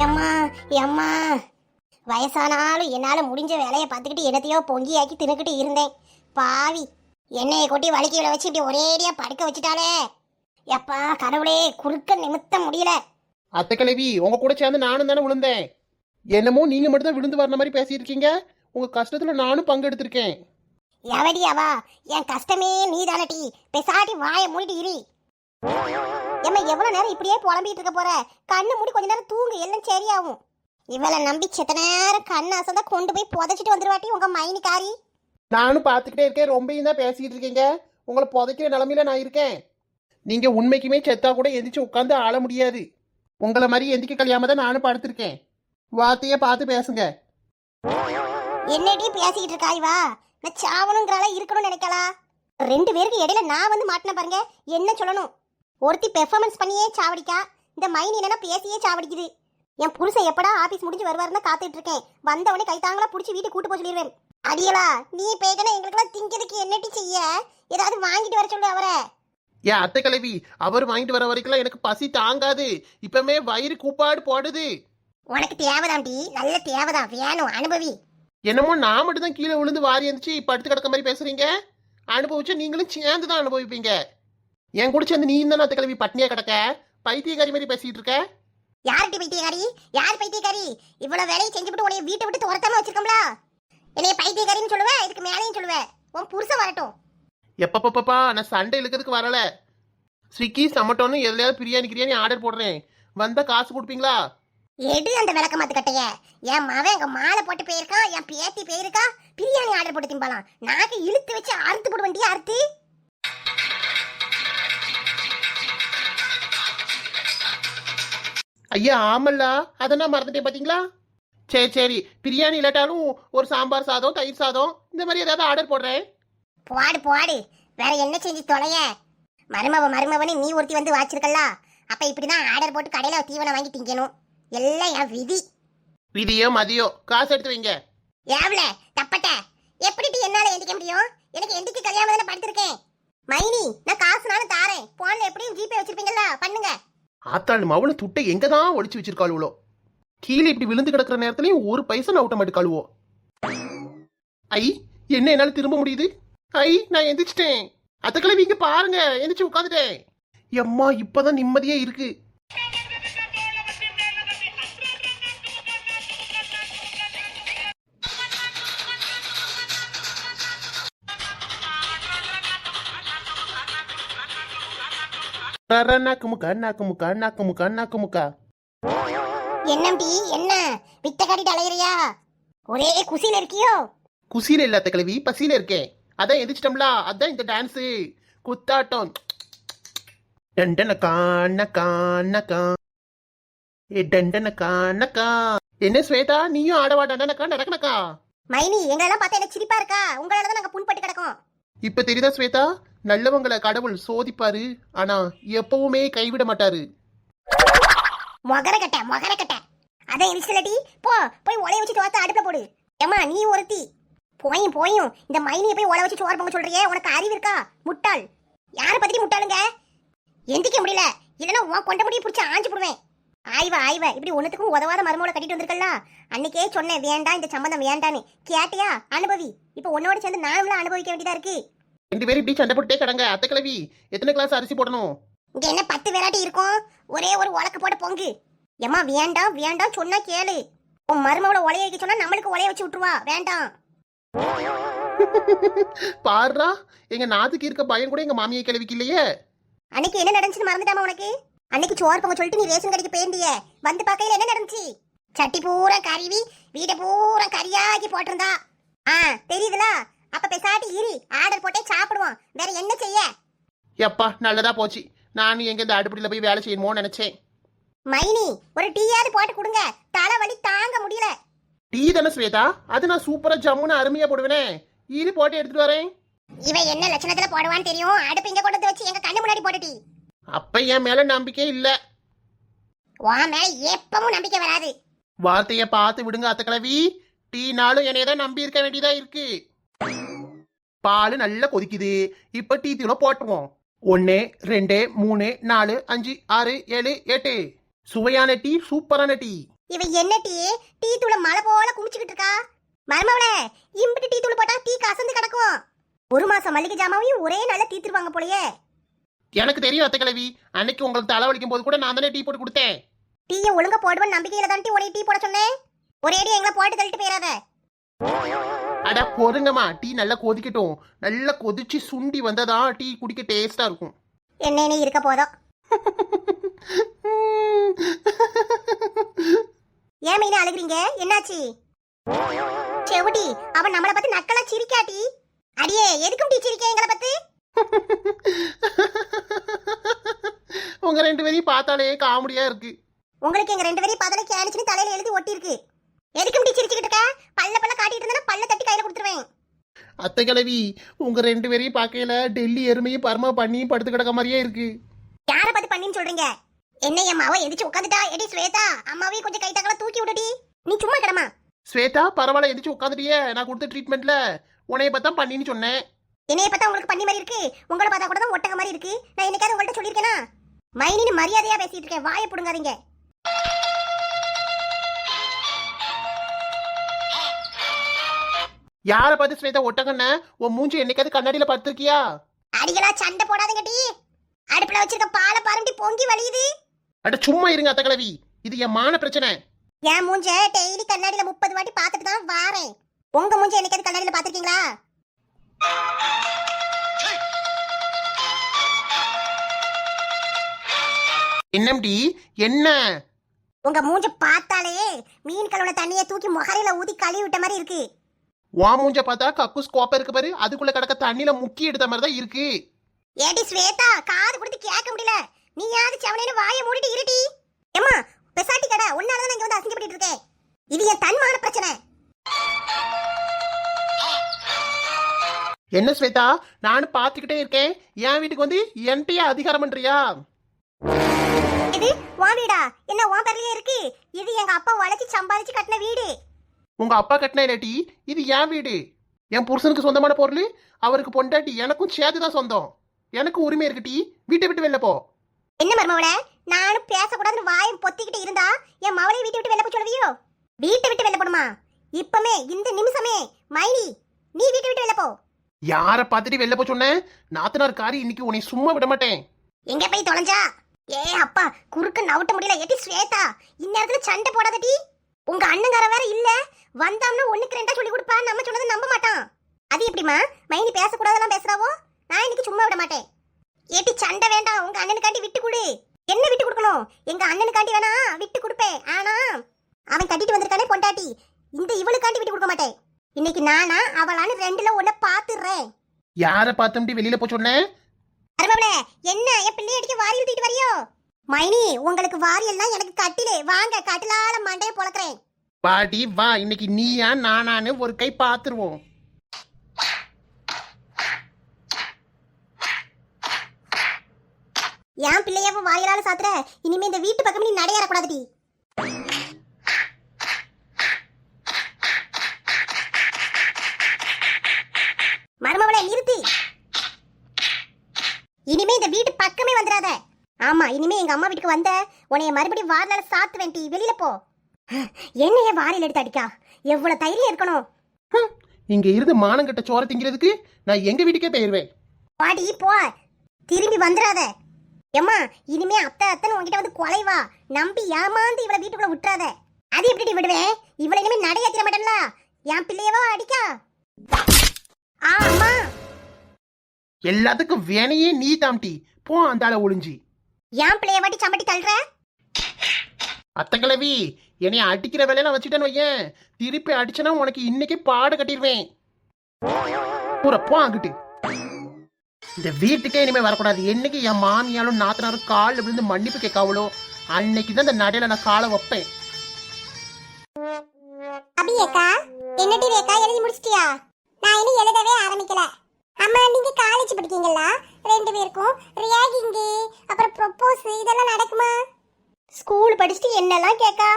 அம்மா அம்மா வயசானாலும் என்னால் முடிஞ்ச வேலையை பார்த்துக்கிட்டு என்னத்தையோ பொங்கியாக்கி தின்னுக்கிட்டு இருந்தேன். பாவி எண்ணெயை கொட்டி வலிக்கையில் வச்சு இப்படி ஒரேடியாக படுக்க வச்சுட்டாலே. எப்பா கடவுளே, குறுக்க நிமித்த முடியல. அத்தை கிழவி, உங்க கூட சேர்ந்து நானும் தானே விழுந்தேன். என்னமோ நீங்க மட்டும் தான் விழுந்து வர்ற மாதிரி பேசிட்டு இருக்கீங்க. உங்க கஷ்டத்துல நானும் பங்கெடுத்திருக்கேன். எவடியாவா, என் கஷ்டமே நீ தானட்டி. பெசாட்டி வாயை மூடிட்டு இரு. ஏம்மா எவ்வளோ நேரம் இப்படியே புலம்பிட்டு இருக்க போற? கண்ணு மூடி கொஞ்ச நேரம் தூங்கு, எல்லாம் சரியாகும். இவளை நம்பி செத்த நேரம் கண்ணு அசந்தா கொண்டு போய் புதைச்சிட்டு வந்துருவாட்டி உங்க மைனிக்காரி. நானும் பார்த்துக்கிட்டே இருக்கேன், ரொம்பவும் தான் பேசிட்டு இருக்கீங்க. உங்களை புதைக்கிற நிலமையில நான் இருக்கேன். நீங்க உண்மைக்குமே செத்தா கூட எந்திரிச்சு உட்காந்து ஆள முடியாது. உங்களை மாதிரி எந்திக்க கல்யாம தான் நானும் படுத்திருக்கேன். வார்த்தைய பார்த்து பேசுங்க. என்னடி பேசிக்கிட்டு இருக்காய்? வா, நான் சாவணுங்கிறாளா இருக்கணும்னு நினைக்கலா? ரெண்டு பேருக்கு இடையில நான் வந்து மாட்டின பாருங்க. என்ன சொல்லணும்? ஒருத்தி பெர்ஃபார்மன்ஸ் பண்ணியே சாவடிக்கா, இந்த மைன் என்னன்னா பேசியே சாவடிக்குது. என் புருஷன் எப்படா ஆபீஸ் முடிஞ்சு வருவாருன்னு காத்துட்டு இருக்கேன். வந்தவனே கைத்தாங்களா புடிச்சு வீட்டுக்கு கூட்டு போய் சொல்லிடுவேன். அடியலா, நீ பேக்கனா எங்களுக்கெல்லாம் திங்கிறதுக்கு என்னட்டி செய்ய? ஏதாவது வாங்கிட்டு வர சொல்லு அவரை. ஏன் அத்தை கிழவி, அவர் வாங்கிட்டு வர வரைக்கும் எனக்கு பசி தாங்காது. இப்பமே வயிறு கூப்பாடு போடுது. உனக்கு தேவைதான் டி, நல்ல தேவைதான், வேணும், அனுபவி. என்னமோ நான் மட்டும் தான் கீழே விழுந்து வாரி எந்திரிச்சு படுத்து கிடக்க மாதிரி பேசுறீங்க. அனுபவிச்சு நீங்களும் சேர்ந்து தான் அனுபவிப்பீங்க. என் கூட சேர்ந்து நீ தான் அத்தை கிழவி பட்னியா கிடக்க பைத்தியக்காரி மாதிரி பேசிட்டு இருக்க. யார்கிட்ட பைத்தியக்காரி? யார் பைத்தியக்காரி? இவ்வளவு வேலையை செஞ்சுவிட்டு உன்னை வீட்டை விட்டு துரத்தாம வச்சிருக்கோம்ல. என்னைய பைத்தியக்காரின்னு சொல்லுவேன், இதுக்கு மேலேயும் சொல்லுவேன். உன் புருஷன் வரட்டும். எப்பப்பா நான் சண்டை இழுக்கிறதுக்கு வரல. ஸ்விக்கி சமட்டோன்னு எதுலையாவது பிரியாணி ஆர்டர் போடுறேன். வந்தா காசு கொடுப்பீங்களா? எடு அந்த விளக்க மாத்து கட்டைய. என் மவன் எங்க மாலை போட்டு போயிருக்கான், என் பேத்தி போயிருக்கா, பிரியாணி ஆர்டர் போட்டு திம்பாலாம். நாக்கு இழுத்து வச்சு அறுத்து போட வேண்டிய அறுத்து. ஐயா ஆமல்ல, அதை நான் மறந்துட்டேன் பாத்தீங்களா? சரி பிரியாணி இல்லாட்டாலும் ஒரு சாம்பார் சாதம், தயிர் சாதம் இந்த மாதிரி ஏதாவது ஆர்டர் போடுறேன். போடு, வேற என்ன செஞ்சு தொலைய? மருமவனே நீ ஒருத்தி வந்து வாச்சிருக்கல. அப்ப இப்படிதான் ஆர்டர் போட்டு கடையில தீவனம் வாங்கி திங்கணும். எல்லாம் என் விதி. விதியோ மதியோ காசு எடுத்து வைங்க. ஏவல தப்பட்ட, எப்படி என்னால எந்திக்க முடியும்? எனக்கு எந்திக்கு கல்யாணம் தானே படுத்திருக்கேன். மைனி, நான் காசுனாலும் தாரேன். போன்ல எப்படியும் ஜிபே வச்சிருப்பீங்களா, பண்ணுங்க. ஆத்தாள் மவளு துட்டை எங்க தான் ஒளிச்சு வச்சிருக்காளுவோ. கீழே இப்படி விழுந்து கிடக்குற நேரத்துலயும் ஒரு பைசா நவுட்ட மாட்டுக்காளுவோ. ஐ, என்ன என்னால திரும்ப முடியுது? ஐ, நான் எந்திரிச்சிட்டேன். அத்தக்களை வீங்க பாருங்க, எந்திரிச்சு உட்காந்துட்டேன். எம்மா இப்பதான் நிம்மதியே இருக்கு. என்னம்பி, என்ன வித்த காட்டிட்டு அலையறியா? ஒரே குசியில இருக்கியோ? குசியில இல்லாத கிழவி, பசியில இருக்கேன். அதான் எந்திரிச்சிட்டோம்ல, அதான் இந்த டான்ஸ் குத்தாட்டம். என்ன ஸ்வேதா, நீயும் ஆடவா? டண்டனக்கா நடக்கணக்கா. மைனி, எங்களெல்லாம் பார்த்தா எனக்கு சிரிப்பா இருக்கா? உங்களால தான் நாங்க புண்பட்டு கிடக்கும். இப்ப தெரியுதா ஸ்வேதா, நல்லவங்களை கடவுள் சோதிப்பாரு, ஆனா எப்பவுமே கைவிட மாட்டாரு. மொகர கட்ட அதை இன்ஸ்டலட்டி போ, போய் ஒலைய வச்சு தோத்த அடுப்புல போடு. ஏமா நீ ஒருத்தி போயும் இந்த மைனியை போய் ஒலை வச்சு சோறு பொங்க சொல்றியே, உனக்கு அறிவு இருக்கா? முட்டாள். யாரை பத்தி முட்டாளுங்க? எந்திக்க முடியல, இல்லைன்னா உன் கொண்ட முடியை பிடிச்சி ஆஞ்சு போடுவேன். ஆய்வ இப்படி ஒன்னுத்துக்கும் உதவாத மருமகளை கட்டிட்டு வந்திருக்கல. அன்னைக்கே சொன்னேன் வேண்டாம், இந்த சம்பந்தம் வேண்டான்னு. கேட்டியா? அனுபவி. இப்ப உன்னோட சேர்ந்து நானும் அனுபவிக்க வேண்டியதா இருக்கு. ரெண்டு பேரும் இப்படி சண்டை போட்டே கடங்க. அத்தை கிழவி, எத்தனை கிளாஸ் அரிசி போடணும்? இங்க என்ன 10 வெரைட்டி இருக்கும், ஒரே ஒரு உலக்கு போட்டு பொங்கு. ஏமா வேண்டாம் சொன்னா கேளு. உன் மருமகளை ஒலைய வைக்க சொன்னா நம்மளுக்கு ஒலைய வச்சு விட்டுருவா. வேண்டாம். பாருடா, எங்க நாத்துக்கு இருக்க பயம் கூட எங்க மாமியை கிழவிக்கு இல்லையே. அன்னைக்கு என்ன நடந்துச்சுன்னு மறந்துட்டாமா உனக்கு? அன்னைக்கு சோறு பொங்க சொல்லிட்டு நீ ரேஷன் கடைக்கு போயிருந்திய, வந்து பார்க்கையில என்ன நடந்துச்சு? சட்டி பூரா கறிவி, வீட்டை பூரா கறியாக்கி போட்டிருந்தா. தெரியுதுல? அப்ப பெசாட்டி இரு, ஆர்டர் போட்டே சாப்பிடுவோம். வேற என்ன செய்ய? எப்பா நல்லதா போச்சு. நானும் எங்க இந்த அடுப்படியில போய் வேலை செய்யணுமோன்னு நினைச்சேன். மைனி, ஒரு டீயாவது போட்டு கொடுங்க, தலைவலி தாங்க முடியல. டீ தானே ஸ்வேதா, அது நான் சூப்பரா ஜம்முன்னு அருமையா போடுவேனே. இரு போட்டு எடுத்துட்டு வரேன். இவன் என்ன லட்சணத்துல போடுவான்னு தெரியும். அடுப்பு இங்க கொண்டு வச்சு எங்க கண்ணு முன்னாடி போட்டுட்டி. அப்ப என் மேல நம்பிக்கை இல்ல. உன் மேல எப்பவும் நம்பிக்கை வராது. வார்த்தைய பார்த்து விடுங்க அத்தை கிழவி. டீனாலும் என்னையதான் நம்பி இருக்க வேண்டியதா இருக்கு. பால் நல்லா கொதிக்குது. இப்ப டீ தூள போட்டுருவோம். 1 2 3 4 5 6 7 8. சுவையான டீ, சூப்பரான டீ. இவ என்ன டீ டீ தூள மலை போல குமிச்சுக்கிட்டு இருக்கா? மருமவளே, இம்பிட்டு டீ தூள் போட்டா டீ கசந்து கிடக்கும். ஒரு மாசம் மல்லிகை ஜாமாவையும் ஒரே நாள்ல தீத்துருவாங்க போலயே. எனக்கு தெரியும் அத்தை கிழவி, அன்னைக்கு உங்களுக்கு தலைவலிக்கும் போது கூட நான் தானே டீ போட்டு கொடுத்தேன். டீயை ஒழுங்கா போடுவேன் நம்பிக்கையில தான் டீ உனக்கு டீ போட சொன்னேன். ஒரேடி எங்களை போட்டு தள்ளிட்டு போயிடாத. அட பொறுங்கம்மா, டீ நல்லா கொதிக்கட்டும். நல்லா கொதிச்சு சுண்டி வந்ததா டீ குடிக்க டேஸ்டா இருக்கும். என்ன இருக்க போதும். ஏன் மீனா அழுகுறீங்க? என்னாச்சு? செவடி, அவன் நம்மளை பத்தி நக்கலா சிரிக்காட்டி. அடியே, எதுக்கும் டீ சிரிக்க எங்களை பத்தி? உங்க ரெண்டு பேரையும் பார்த்தாலே காமெடியா இருக்கு. உங்களுக்கு எங்க ரெண்டு பேரையும் பார்த்தாலே கேனிச்சுன்னு தலையில எழுதி ஒட்டி இருக்கு. எதுக்கும் டீ சிரிச்சுக்கிட்டு இருக்க? பல்ல காட்டிட்டு இருந்தா பல்ல தட்டி கையில கொடுத்துருவேன். அத்தை கிழவி, உங்க ரெண்டு பேரையும் பார்க்கல டெல்லி எருமையும் பர்மா பண்ணியும் படுத்து கிடக்க மாதிரியே இருக்கு. யார பார்த்து பண்ணின்னு சொல்றீங்க? என்ன அம்மாவை எந்திரிச்சு உட்காந்துட்டா? எடி ஸ்வேதா, அம்மாவையும் கொஞ்சம் கை தக்கல தூக்கி விடுடி. நீ சும்மா கிடமா. ஸ்வேதா, பரவாயில்ல, எந்திரிச்சு உட்காந்துட்டியே. நான் கொடுத்த ட்ரீட்மெண்ட்ல உன்னைய பார்த்தா பண்ணின்னு சொன்னேன். என்னைய பார்த்தா உங்களுக்கு பண்ணி மாதிரி இருக்கு, உங்களை பார்த்தா கூட தான் ஒட்டக மாதிரி இருக்கு. நான் என்னைக்காவது உங்கள்கிட்ட சொல்லியிருக்கேனா? மைனின்னு மரியாதையா பேசிட்டு இருக்கேன், வாயை புடுங்காதீங்க. யார பார்த்து ஸ்வேதா ஒட்டகண்ண? உன் மூஞ்சி என்னைக்காவது கண்ணாடியில பார்த்திருக்கியா? அடிகளா சண்டை போடாதீங்க டி. அடுப்புல வச்சிருக்க பாலை பாருண்டி பொங்கி வலியுது. அட சும்மா இருங்க அத்தை கிழவி, இது என் மான பிரச்சனை. என் மூஞ்ச டெய்லி கண்ணாடியில 30 வாட்டி பார்த்துட்டு தான் வாரேன். உங்க மூஞ்ச என்னைக்காவது கண்ணாடியில பார்த்திருக்கீங்களா? என்னம்டி என்ன? உங்க மூஞ்ச பார்த்தாலே மீன் கழுவுன தண்ணியை தூக்கி முகரையில ஊதி கழுவி விட்ட மாதிரி இருக்கு. வா மூஞ்ச பார்த்தா கக்கூஸ் கோப்பை இருக்கு பாரு, அதுக்குள்ள கிடக்க தண்ணியில முக்கி எடுத்த மாதிரி தான் இருக்கு. ஏடி ஸ்வேதா, காது கொடுத்து கேட்க முடியல. நீ யாரு செவனேன்னு வாயை மூடிட்டு இருட்டி. ஏம்மா பெசாட்டி கடை, உன்னாலதான் நான் இங்க வந்து அசிங்கப்பட்டு இருக்கேன். இது என் தன்மான பிரச்சனை. என்ன ஸ்வேதா, நானும் பார்த்துக்கிட்டே இருக்கேன். என் வீட்டுக்கு வந்து என்கிட்டயே அதிகாரம் பண்றியா? இது உன் வீடா? என்ன உன் பேர்லயே இருக்கு? இது எங்க அப்பா உழைச்சி சம்பாதிச்சு கட்டின வீடு. உங்க அப்பா கட்டின இல்லாட்டி இது என் வீடு. என் புருஷனுக்கு சொந்தமான பொருள், அவருக்கு பொண்டாட்டி எனக்கும் சேர்த்துதான் சொந்தம். எனக்கு உரிமை இருக்குட்டி. வீட்டை விட்டு வெளில போ. என்ன மருமவளே, நானும் பேசக்கூடாதுன்னு வாயும் பொத்திக்கிட்டு இருந்தா என் மவளையும் வீட்டை விட்டு வெளில போய் சொல்லுவியோ? வீட்டை விட்டு வெளில போடுமா? இப்பமே இந்த நிமிஷமே மைனி, நீ வீட்டை விட்டு வெளில போ. யார பார்த்துட்டு வெளில போ சொன்னேன்? நாத்தனார் காரி, இன்னைக்கு உன்னை சும்மா விட மாட்டேன். எங்க போய் தொலைஞ்சா? ஏ அப்பா, குறுக்க நவுட்ட முடியல. எட்டி ஸ்வேதா, இந்நேரத்துல சண்டை போடாதடி. உங்க அண்ணங்கார வேற இல்ல, வந்தாம்னா ஒண்ணுக்கு ரெண்டா சொல்லி கொடுப்பா. நம்ம சொன்னதை நம்ப மாட்டான். அது எப்படிமா மைனி பேசக்கூடாதெல்லாம் பேசுறாவோ? நான் இன்னைக்கு சும்மா விட மாட்டேன். ஏட்டி சண்டை வேண்டாம், உங்க அண்ணனுக்காண்டி விட்டு கொடு. என்ன விட்டு கொடுக்கணும்? எங்க அண்ணனுக்காண்டி வேணா விட்டு கொடுப்பேன். ஆனா அவன் கட்டிட்டு வந்திருக்கானே பொண்டாட்டி, இந்த இவளுக்காண்டி விட்டு கொடுக்க மாட்டேன். இன்னைக்கு நானா அவளான்னு ரெண்டுல ஒன்ன பாத்துறேன். யார பார்த்தம்டி வெளியில போ சொன்னேன்? அரபவளே, என்ன என் பிள்ளை அடிக்க வாரியல் தூக்கிட்டு வரியோ? மைனி, உங்களுக்கு வாரியல்னா எனக்கு கட்டிலே. வாங்க, கட்டிலால மண்டைய பொளக்குறேன். பாடி வா, இன்னைக்கு நீயா நானான்னு ஒரு கை பாத்துருவோம். என் பிள்ளையாவும் வாயிலால சாத்துற. இனிமே இந்த வீட்டு பக்கம் நீ நடையறக்கூடாதுடி. மருமவளே நிறுத்தி. இனிமே இந்த வீட்டு பக்கமே வந்துடாத. ஆமா, இனிமே எங்க அம்மா வீட்டுக்கு வந்த உன்னைய மறுபடியும் வாரிலால சாத்துவேன் டி. வெளியில போ. என்னைய வாரில் எடுத்து அடிக்கா? எவ்வளவு தைரியம் இருக்கணும்? இங்க இருந்து மானம் கட்ட சோற திங்கிறதுக்கு நான் எங்க வீட்டுக்கே போயிருவேன். பாடி போ, திரும்பி வந்துடாத. ஏம்மா, இனிமே அத்தை அத்தனை உங்ககிட்ட வந்து கொலைவா நம்பி ஏமாந்து இவளை வீட்டுக்குள்ள விட்டுறாத. அது எப்படி விடுவேன்? இவளை இனிமே நடையாத்திர மாட்டேன்ல. என் பிள்ளையவா அடிக்கா? அம்மா, எல்லாத்துக்கும் வேணையே நீ தாம்டி. போ அந்தால ஒளிஞ்சி. என் பிள்ளைய வாட்டி சம்பட்டி தள்ளுற. அத்தை கிழவி, என்னைய அடிக்கிற வேலையெல்லாம் வச்சுட்டேன்னு வையேன், திருப்பி அடிச்சனா உனக்கு இன்னைக்கு பாடு கட்டிடுவேன். போ அங்கிட்டு. இந்த வீட்டுக்கே இனிமே வரக்கூடாது. என்னைக்கு என் மாமியாலும் நாத்தனாரும் காலில் விழுந்து மன்னிப்பு கேட்காவளோ அன்னைக்கு தான் இந்த நடையில நான் காலை வைப்பேன். அபியக்கா, என்னடி ரேக்கா, எழுதி முடிச்சிட்டியா? நான் இன்னும் எழுதவே ஆரம்பிக்கல. அம்மா, நீங்க காலேஜ் படிக்கீங்களா? ரெண்டு பேருக்கும் ரியாகிங், அப்புறம் ப்ரொபோஸ் இதெல்லாம் நடக்குமா? ஸ்கூல் படிச்சுட்டு என்னெல்லாம் கேக்கா?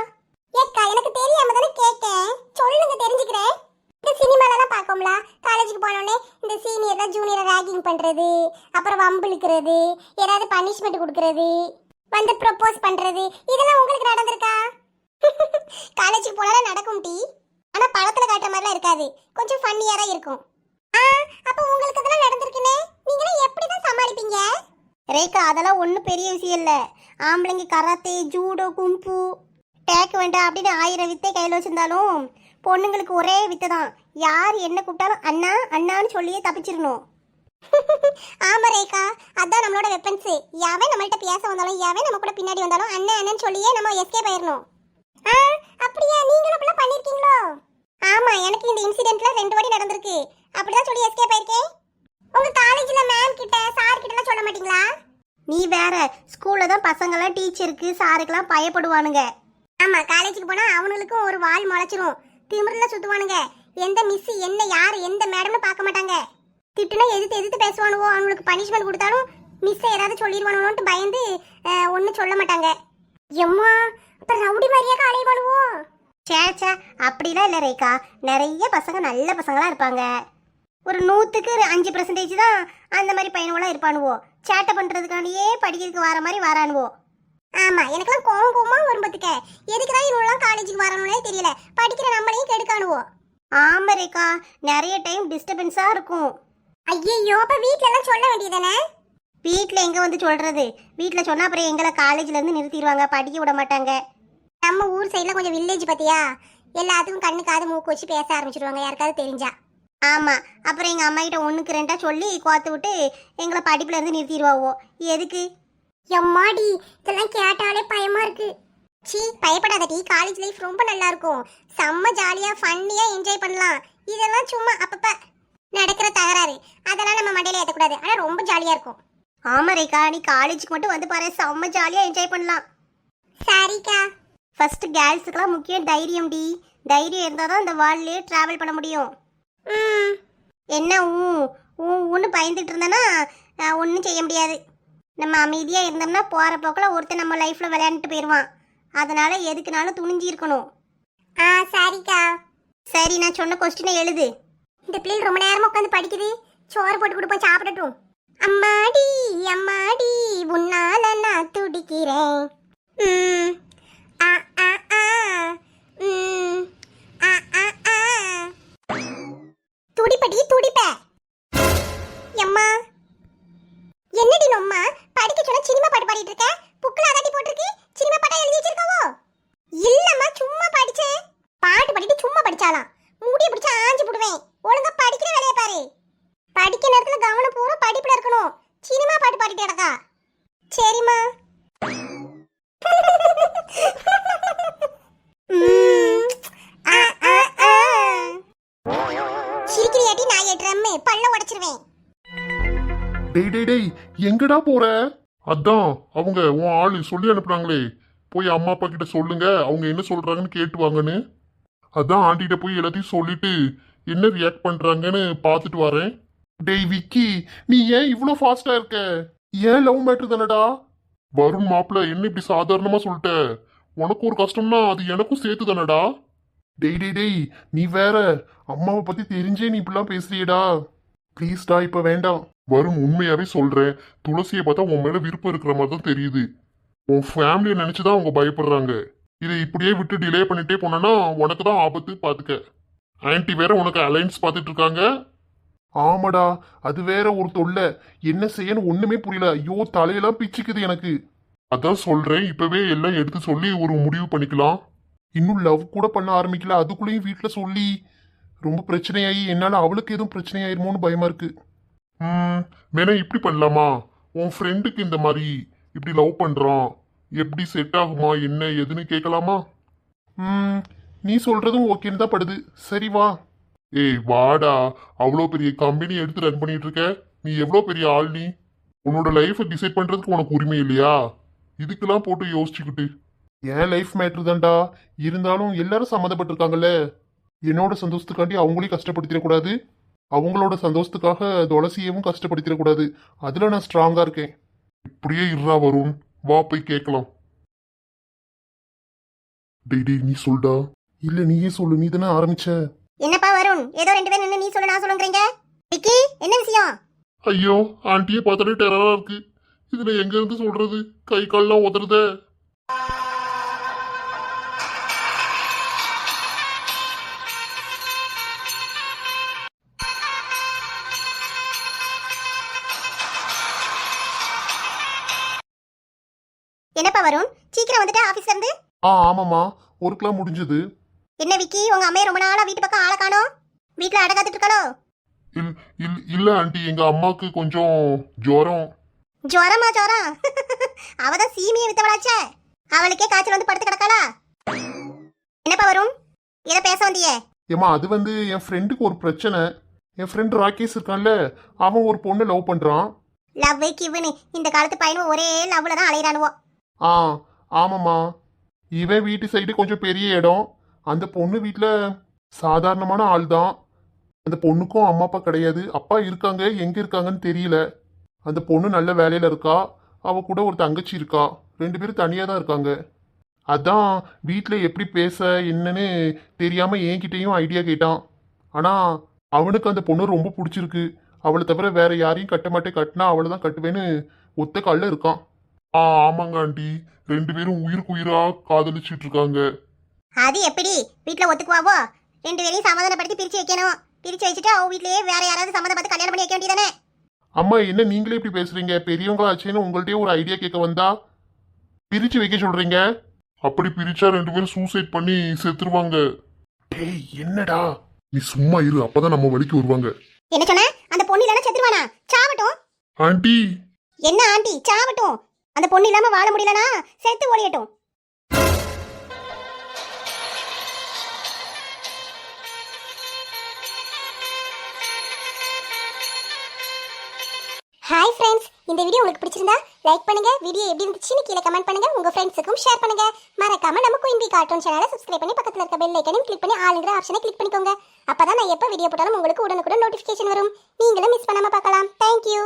ஏக்கா, எனக்கு தெரியாம தானே கேட்டேன். சொல்லுங்க, தெரிஞ்சுக்கிறேன். இந்த சினிமாலலாம் பார்க்கோம்ல, காலேஜுக்கு போனோடனே இந்த சீனியர் ஜூனியரை ராகிங் பண்றது, அப்புறம் வம்பிழுக்கிறது, ஏதாவது பனிஷ்மெண்ட் கொடுக்கறது, வந்து ப்ரொபோஸ் பண்றது, இதெல்லாம் உங்களுக்கு நடந்திருக்கா? காலேஜுக்கு போனாலும் நடக்கும் டி. ஆனா படத்துல காட்டுற மாதிரிலாம் இருக்காது, கொஞ்சம் ஃபன்னியா தான் இருக்கும். அப்ப உங்களுக்கு அதெல்லாம் நடந்திருக்குனே, நீங்க எப்படி தான் சமாளிப்பீங்க? ரேகா அதெல்லாம் ஒன்றும் பெரிய விஷயம் இல்லை. ஆம்பளைங்க கராத்தே, ஜூடோ, கும்பு, டேக் வேண்டாம் அப்படின்னு 1000 வித்தை கையில் வச்சிருந்தாலும் பொண்ணுங்களுக்கு ஒரே வித்தை தான். யார் என்ன கூப்பிட்டாலும் அண்ணா அண்ணான்னு சொல்லியே தப்பிச்சிடணும். ஆமா ரேகா, அதான் நம்மளோட வெப்பன்ஸ். யாவே நம்மள்ட்ட பேச வந்தாலும், யாவே நம்ம கூட பின்னாடி வந்தாலும் அண்ணன் அண்ணன் சொல்லியே நம்ம எஸ்கேப் ஆயிரணும். அப்படியா, நீங்களும் அப்படிலாம் பண்ணிருக்கீங்களோ? ஆமா, எனக்கு இந்த இன்சிடென்ட்ல 2 வாட்டி நடந்திருக்கு. அப்படிதான் சொல்லி எஸ்கேப் ஆயிருக்கேன். உங்க காலேஜ்ல மேம் கிட்ட சார் கிட்ட எல்லாம் சொல்ல மாட்டீங்களா? நீ வேற, ஸ்கூல்ல தான் பசங்கெல்லாம் டீச்சருக்கு சாருக்கெல்லாம் பயப்படுவானுங்க. ஆமா, காலேஜுக்கு போனா அவனுங்களுக்கும் ஒரு வால் முளைச்சிரும். திமிரில் சுத்துவானுங்க. எந்த மிஸ் என்ன யார் எந்த மேடம்னு பார்க்க மாட்டாங்க. திட்டுனா எதிர்த்து எதிர்த்து பேசுவானுவோ. அவங்களுக்கு பனிஷ்மெண்ட் கொடுத்தாலும் மிஸ் ஏதாவது சொல்லிடுவானுவோன்ட்டு பயந்து ஒன்றும் சொல்ல மாட்டாங்க. எம்மா, இப்போ ரவுடி மாதிரியா காலைவானுவோ? சேச்சா, அப்படிலாம் இல்லை ரேகா. நிறைய பசங்க நல்ல பசங்களாக இருப்பாங்க. ஒரு 100க்கு 5% தான் அந்த மாதிரி பையனுவெல்லாம் இருப்பானுவோ. சேட்டை பண்ணுறதுக்காண்டியே படிக்கிறதுக்கு வர மாதிரி வரானுவோ. ஆமாம், எனக்கெல்லாம் கோவமா வரும் பார்த்துக்க. எதுக்கு தான் இவங்களாம் காலேஜுக்கு வரணும்னே தெரியல. படிக்கிற நம்மளையும் கெடுக்கானுவோ. ஆமாம் ரேகா, நிறைய டைம் டிஸ்டர்பன்ஸாக இருக்கும். ஐயோ, அப்போ வீட்டில எல்லாம் சொல்ல வேண்டியதானே? வீட்டில் எங்கே வந்து சொல்கிறது? வீட்டில் சொன்னால் அப்புறம் எங்களை காலேஜ்லேருந்து நிறுத்திடுவாங்க, படிக்க விட மாட்டாங்க. நம்ம ஊர் சைடில் கொஞ்சம் வில்லேஜ் பார்த்தியா, எல்லாத்துக்கும் கண்ணு காது மூக்கு வச்சு பேச ஆரம்பிச்சிடுவாங்க யாருக்காவது தெரிஞ்சா. ஆமாம், அப்புறம் எங்கள் அம்மா கிட்ட 1க்கு 2 சொல்லி கோத்து விட்டு எங்களை படிப்புல இருந்து நிறுத்திடுவாவோ. எதுக்கு? எம்மாடி, இதெல்லாம் கேட்டாலே பயமா இருக்கு. சீ, பயப்படாதடி. காலேஜ் லைஃப் ரொம்ப நல்லா இருக்கும். செம்ம ஜாலியாக ஃபன்னியாக என்ஜாய் பண்ணலாம். இதெல்லாம் சும்மா அப்பப்போ நடக்கிற தகராறு, அதெல்லாம் நம்ம மண்டையில ஏற்றக்கூடாது. ஆனால் ரொம்ப ஜாலியாக இருக்கும். ஆமாம் ரேகா, நீ காலேஜுக்கு மட்டும் வந்து பாரு, செம்ம ஜாலியாக என்ஜாய் பண்ணலாம். சரிக்கா. ஃபர்ஸ்ட் கேர்ள்ஸுக்கெல்லாம் முக்கியம் தைரியம் டி. தைரியம் இருந்தால் தான் இந்த வேர்ல்ட்லேயே ட்ராவல் பண்ண முடியும். என்ன ஒன்று பயந்துட்டு இருந்தேன்னா ஒன்றும் செய்ய முடியாது. நம்ம அமைதியாக இருந்தோம்னா போகிற போக்கில் ஒருத்தர் நம்ம லைஃப்பில் விளையாண்டுட்டு போயிடுவான். அதனால் எதுக்குனாலும் துணிஞ்சு இருக்கணும். சரிக்கா. சரி, நான் சொன்ன கொஸ்டினை எழுது. இந்த பிள்ளைகள் ரொம்ப நேரமாக உட்காந்து படிக்குது. சோறு போட்டு கொடுப்போம், சாப்பிடட்டும். அம்மாடி அம்மாடி உன்னால நான் துடிக்கிறேன். ஆ ஆ ஆ ஆ ஆ ஆ துடிப்படி துடிப்ப. எம்மா, என்னடி நொம்மா படிக்க சொன்னா சினிமா பாட்டு பாடிட்டு இருக்க? புக்ல அதாட்டி போட்டிருக்கு, சினிமா பாட்டா எழுதி வச்சிருக்காவோ? இல்லம்மா, சும்மா படிச்சேன். பாட்டு பாடிட்டு சும்மா படிச்சாலாம். மூடிய பிடிச்சா ஆஞ்சு போடுவேன். ஒழுங்கா படிக்கிற வேலையை பாரு. படிக்க நேரத்துல கவனம் பூரா படிப்புல இருக்கணும். சினிமா பாட்டு பாடிட்டு கிடக்கா. சரிம்மா. சிரிக்கிறியாட்டி நான் ஏற்றமே பல்ல உடைச்சிருவேன். டேய் டேய் டேய், எங்கடா போற? அதான் அவங்க உன் ஆளு சொல்லி அனுப்புனாங்களே, போய் அம்மா அப்பா கிட்ட சொல்லுங்க, அவங்க என்ன சொல்றாங்கன்னு கேட்டு வாங்கன்னு. அதான் ஆண்டிகிட்ட போய் எல்லாத்தையும் சொல்லிட்டு என்ன ரியாக்ட் பண்றாங்கன்னு பார்த்துட்டு வரேன். டேய் விக்கி, நீ ஏன் இவ்வளோ ஃபாஸ்டா இருக்க? ஏன் லவ் மேட்ரு தானடா? வருண் மாப்பிள்ள என்ன இப்படி சாதாரணமா சொல்லிட்ட? உனக்கு ஒரு கஷ்டம்னா அது எனக்கும் சேர்த்து தானடா. டேய் டேய் டேய், நீ வேற அம்மாவை பத்தி தெரிஞ்சே நீ இப்படிலாம் பேசுறியடா. ப்ளீஸ்டா, இப்ப வேண்டாம். வருண், உண்மையாவே சொல்றேன், துளசியை பார்த்தா உன் மேல விருப்பம் இருக்கிற மாதிரி தான் தெரியுது. உன் ஃபேமிலியை நினைச்சுதான் அவங்க பயப்படுறாங்க. இதை இப்படியே விட்டு டிலே பண்ணிட்டே போனா உனக்கு தான் ஆபத்து, பாத்துக்க. ஆன்ட்டி வேற உனக்கு அலைன்ஸ் பார்த்துட்டு இருக்காங்க. ஆமாடா, அது வேற ஒரு தொல்லை. என்ன செய்யன்னு ஒண்ணுமே புரியல. ஐயோ, தலையெல்லாம் பிச்சுக்குது எனக்கு. அதான் சொல்றேன், இப்பவே எல்லாம் எடுத்து சொல்லி ஒரு முடிவு பண்ணிக்கலாம். இன்னும் லவ் கூட பண்ண ஆரம்பிக்கல, அதுக்குள்ளேயும் வீட்டுல சொல்லி ரொம்ப பிரச்சனையாகி என்னால அவளுக்கு எதுவும் பிரச்சனையாயிருமோன்னு பயமா இருக்கு. வேணா இப்படி பண்ணலாமா? உன் ஃப்ரெண்டுக்கு இந்த மாதிரி இப்படி லவ் பண்றான், எப்படி செட் ஆகுமா என்ன எதுன்னு கேட்கலாமா? நீ சொல்றதும் ஓகேன்னு தான் படுது. சரி வா. ஏய் வாடா, அவ்வளோ பெரிய கம்பெனி எடுத்து ரன் பண்ணிட்டு இருக்க, நீ எவ்வளோ பெரிய ஆள் நீ? உன்னோட லைஃபை டிசைட் பண்றதுக்கு உனக்கு உரிமை இல்லையா? இதுக்கெல்லாம் போட்டு யோசிச்சுக்கிட்டு. என் லைஃப் மேட்ரு தான்டா. இருந்தாலும் எல்லாரும் சம்மந்தப்பட்டிருக்காங்கல்ல. என்னோட சந்தோஷத்துக்காண்டி அவங்களையும் கஷ்டப்படுத்திடக்கூடாது, அவங்களோட சந்தோஷத்துக்காக துளசியவும் கஷ்டப்படுத்திடக்கூடாது. அதுல நான் ஸ்ட்ராங்கா இருக்கேன். இப்படியே இருறா வருண், வா போய் கேட்கலாம். டேய் டேய், நீ சொல்டா. இல்ல நீயே சொல்லு, நீ தானே ஆரம்பிச்ச. என்னப்பா வருண், ஏதோ 2 பேர் நின்னு நீ சொல்லு நான் சொல்லுங்கறீங்க. விக்கி, என்ன விஷயம்? ஐயோ, ஆண்டியை பார்த்தாலே டெரரா இருக்கு. இதுல எங்க இருந்து சொல்றது? கை கால்லாம் உதறுதே. வரும் சீக்கிரம் வந்துட்டு ஆபீஸ்ல இருந்து. ஆமாம்மா, ஒர்க்லாம் முடிஞ்சது. என்ன விக்கி, உங்க அம்மையை ரொம்ப நாளா வீட்டு பக்கம் ஆளை காணோம். வீட்டுல அடை காத்துட்டு இருக்காளோ? இல்ல ஆண்டி, எங்க அம்மாவுக்கு கொஞ்சம் ஜுரம். ஜுரமா ஜுரம்? அவதான் சீமையை வித்தவளாச்சே, அவளுக்கே காய்ச்சல் வந்து படுத்து கிடக்காளா? என்னப்பா வரும், இதை பேச வந்தியே? ஏமா, அது வந்து என் ஃப்ரெண்டுக்கு ஒரு பிரச்சனை. என் ஃப்ரெண்ட் ராகேஷ் இருக்கான்ல, அவன் ஒரு பொண்ணை லவ் பண்றான். லவ் கிவ்னு இந்த காலத்து பையனும் ஒரே லவ்ல தான் அலையிறானுவோ. ஆமாம்மா, இவன் வீட்டு சைடு கொஞ்சம் பெரிய இடம். அந்த பொண்ணு வீட்டில் சாதாரணமான ஆள் தான். அந்த பொண்ணுக்கும் அம்மா அப்பா கிடையாது. அப்பா இருக்காங்க, எங்க இருக்காங்கன்னு தெரியல. அந்த பொண்ணு நல்ல வேலையில இருக்கா. அவ கூட ஒரு தங்கச்சி இருக்கா. 2 பேரும் தனியாக தான் இருக்காங்க. அதான் வீட்டில் எப்படி பேச என்னன்னு தெரியாம என்கிட்டயும் ஐடியா கேட்டான். ஆனா அவனுக்கு அந்த பொண்ணு ரொம்ப பிடிச்சிருக்கு. அவளை தவிர வேற யாரையும் கட்ட மாட்டேன், கட்டினா அவளை தான் கட்டுவேன்னு ஒத்த காலில் இருக்கான். ஆமாங்க ஆண்டி, 2 பேரும் உயிருக்கு உயிரா காதலிச்சிட்டு இருக்காங்க. அது எப்படி வீட்டுல ஒத்துக்குவாவோ? 2 பேரையும் சமாதானப்படுத்தி பிரிச்சு வைக்கணும். பிரிச்சு வச்சுட்டு அவ வீட்லயே வேற யாராவது சம்மந்தம் பார்த்து கல்யாணம் பண்ணி வைக்க வேண்டியதானே? அம்மா, என்ன நீங்களே இப்படி பேசுறீங்க? பெரியவங்களாச்சேன்னு உங்கள்கிட்டயே ஒரு ஐடியா கேட்க வந்தா பிரிச்சு வைக்க சொல்றீங்க. அப்படி பிரிச்சா 2 பேரும் சூசைட் பண்ணி செத்துருவாங்க. டேய், என்னடா நீ சும்மா இரு, அப்பதான் நம்ம வழிக்கு வருவாங்க. என்ன சொன்ன? அந்த பொண்ணு இல்லைன்னா செத்துருவானா? சாவட்டும். ஆண்டி, என்ன ஆண்டி? சாவட்டும். அந்த பொண்ணு இல்லாம வாழ முடியலனா செத்து ஓடியட்டும். ஹாய் ஃப்ரெண்ட்ஸ், இந்த வீடியோ உங்களுக்கு பிடிச்சிருந்தா லைக் பண்ணுங்க. வீடியோ எப்படி இருந்துச்சுன்னு கீழே கமெண்ட் பண்ணுங்க. உங்க ஃப்ரெண்ட்ஸுக்கும் ஷேர் பண்ணுங்க. மறக்காம நம்ம குயின் பி கார்ட்டூன் சேனலை சப்ஸ்கிரைப் பண்ணி பக்கத்துல இருக்க பெல் ஐக்கனையும் கிளிக் பண்ணி ஆல்ங்கிற ஆப்ஷனை கிளிக் பண்ணிக்கோங்க. அப்பதான் நான் எப்போ வீடியோ போட்டாலும் உங்களுக்கு உடனுக்குடன் நோட்டிஃபிகேஷன் வரும். நீங்களும் மிஸ் பண்ணாம பார்க்கலாம். தேங்க்யூ.